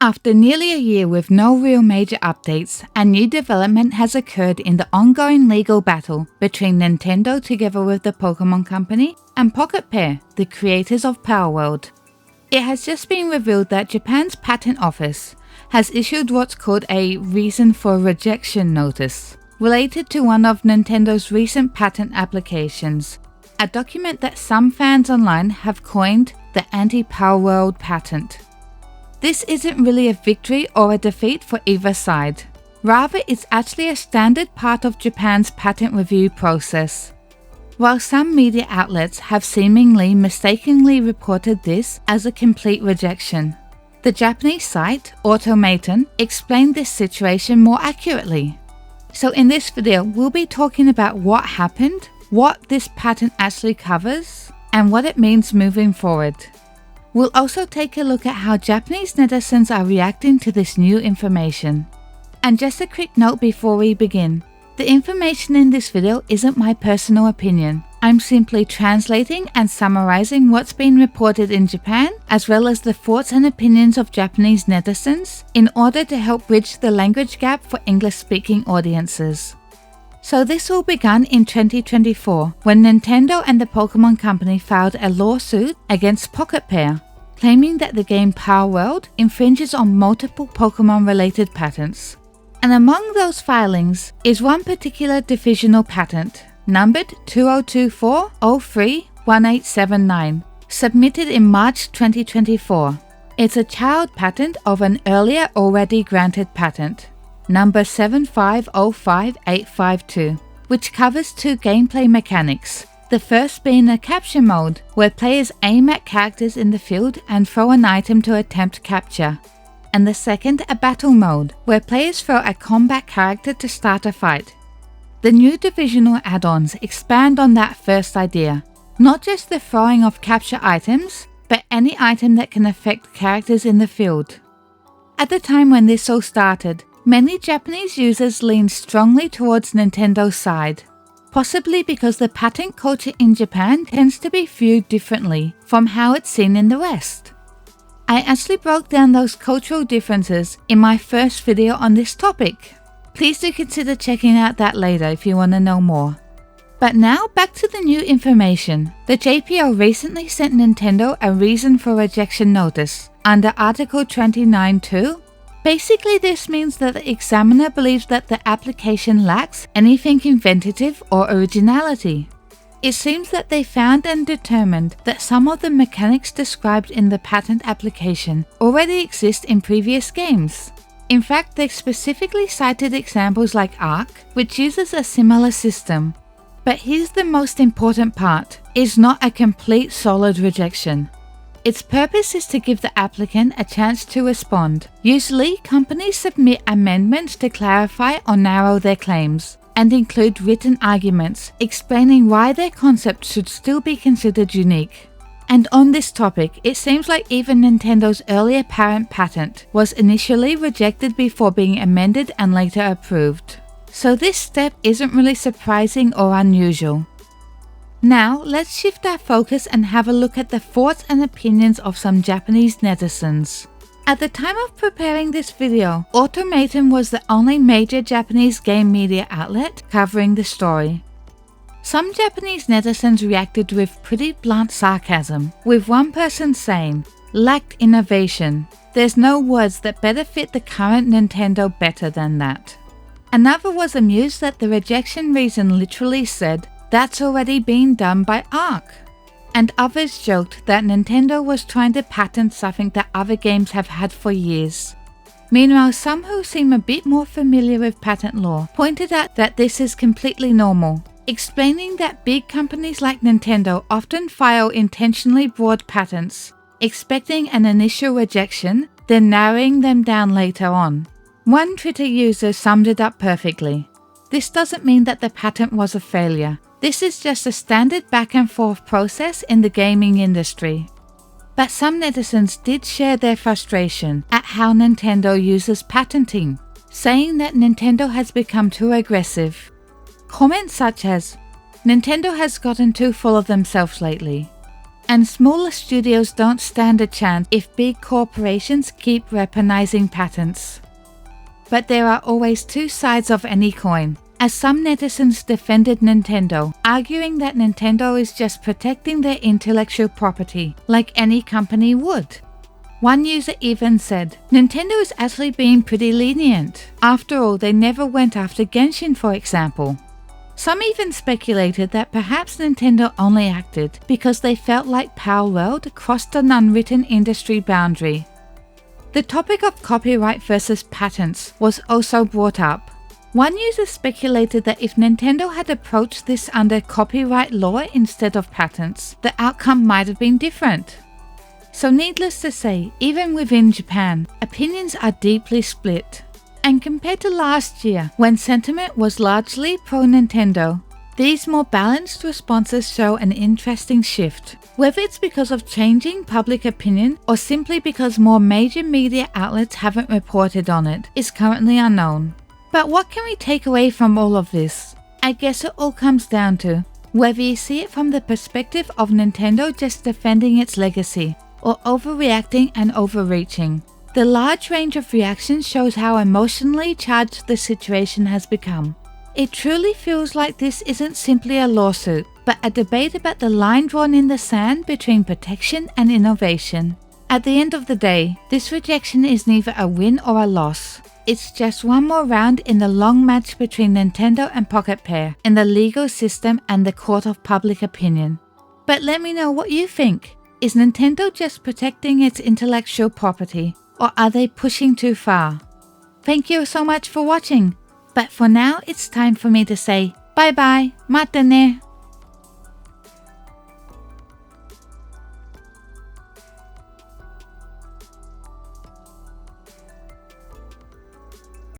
After nearly a year with no real major updates, a new development has occurred in the ongoing legal battle between Nintendo together with the Pokemon Company and Pocket Pair, the creators of Palworld. It has just been revealed that Japan's Patent Office has issued what's called a reason for rejection notice related to one of Nintendo's recent patent applications, a document that some fans online have coined the anti-Palworld patent. This isn't really a victory or a defeat for either side. Rather, it's actually a standard part of Japan's patent review process. While some media outlets have seemingly mistakenly reported this as a complete rejection, the Japanese site, Automaton, explained this situation more accurately. So in this video, we'll be talking about what happened, what this patent actually covers, and what it means moving forward. We'll also take a look at how Japanese netizens are reacting to this new information. And just a quick note before we begin, the information in this video isn't my personal opinion. I'm simply translating and summarizing what's been reported in Japan, as well as the thoughts and opinions of Japanese netizens, in order to help bridge the language gap for English-speaking audiences. So this all began in 2024 when Nintendo and the Pokemon Company filed a lawsuit against Pocket Pair, claiming that the game Palworld infringes on multiple Pokemon-related patents. And among those filings is one particular divisional patent, numbered 2024-03-1879, submitted in March 2024. It's a child patent of an earlier already granted patent, number 7505852, which covers two gameplay mechanics. The first being a capture mode, where players aim at characters in the field and throw an item to attempt capture. And the second a battle mode, where players throw a combat character to start a fight. The new divisional add-ons expand on that first idea, not just the throwing of capture items, but any item that can affect characters in the field. At the time when this all started, many Japanese users leaned strongly towards Nintendo's side, possibly because the patent culture in Japan tends to be viewed differently from how it's seen in the West. I actually broke down those cultural differences in my first video on this topic. Please do consider checking out that later if you want to know more. But now back to the new information. The JPO recently sent Nintendo a reason for rejection notice under Article 29.2. Basically, this means that the examiner believes that the application lacks anything inventive or originality. It seems that they found and determined that some of the mechanics described in the patent application already exist in previous games. In fact, they specifically cited examples like Ark, which uses a similar system. But here's the most important part: it's not a complete solid rejection. Its purpose is to give the applicant a chance to respond. Usually, companies submit amendments to clarify or narrow their claims, and include written arguments explaining why their concept should still be considered unique. And on this topic, it seems like even Nintendo's earlier parent patent was initially rejected before being amended and later approved. So this step isn't really surprising or unusual. Now, let's shift our focus and have a look at the thoughts and opinions of some Japanese netizens. At the time of preparing this video, Automaton was the only major Japanese game media outlet covering the story. Some Japanese netizens reacted with pretty blunt sarcasm, with one person saying, "Lacked innovation. There's no words that better fit the current Nintendo better than that." Another was amused that the rejection reason literally said, "That's already been done by Ark." And others joked that Nintendo was trying to patent something that other games have had for years. Meanwhile, some who seem a bit more familiar with patent law pointed out that this is completely normal, explaining that big companies like Nintendo often file intentionally broad patents, expecting an initial rejection, then narrowing them down later on. One Twitter user summed it up perfectly. "This doesn't mean that the patent was a failure. This is just a standard back and forth process in the gaming industry." But some netizens did share their frustration at how Nintendo uses patenting, saying that Nintendo has become too aggressive. Comments such as, "Nintendo has gotten too full of themselves lately," and smaller studios don't stand a chance if big corporations keep weaponizing patents. But there are always two sides of any coin, as some netizens defended Nintendo, arguing that Nintendo is just protecting their intellectual property, like any company would. One user even said, Nintendo is actually being pretty lenient. After all, they never went after Genshin, for example. Some even speculated that perhaps Nintendo only acted because they felt like Palworld crossed an unwritten industry boundary. The topic of copyright versus patents was also brought up. One user speculated that if Nintendo had approached this under copyright law instead of patents, the outcome might have been different. So needless to say, even within Japan, opinions are deeply split. And compared to last year, when sentiment was largely pro-Nintendo, these more balanced responses show an interesting shift. Whether it's because of changing public opinion or simply because more major media outlets haven't reported on it is currently unknown. But what can we take away from all of this? I guess it all comes down to whether you see it from the perspective of Nintendo just defending its legacy or overreacting and overreaching. The large range of reactions shows how emotionally charged the situation has become. It truly feels like this isn't simply a lawsuit, but a debate about the line drawn in the sand between protection and innovation. At the end of the day, this rejection is neither a win or a loss. It's just one more round in the long match between Nintendo and Pocket Pair in the legal system and the court of public opinion. But let me know what you think. Is Nintendo just protecting its intellectual property, or are they pushing too far? Thank you so much for watching, but for now it's time for me to say bye bye, mata ne.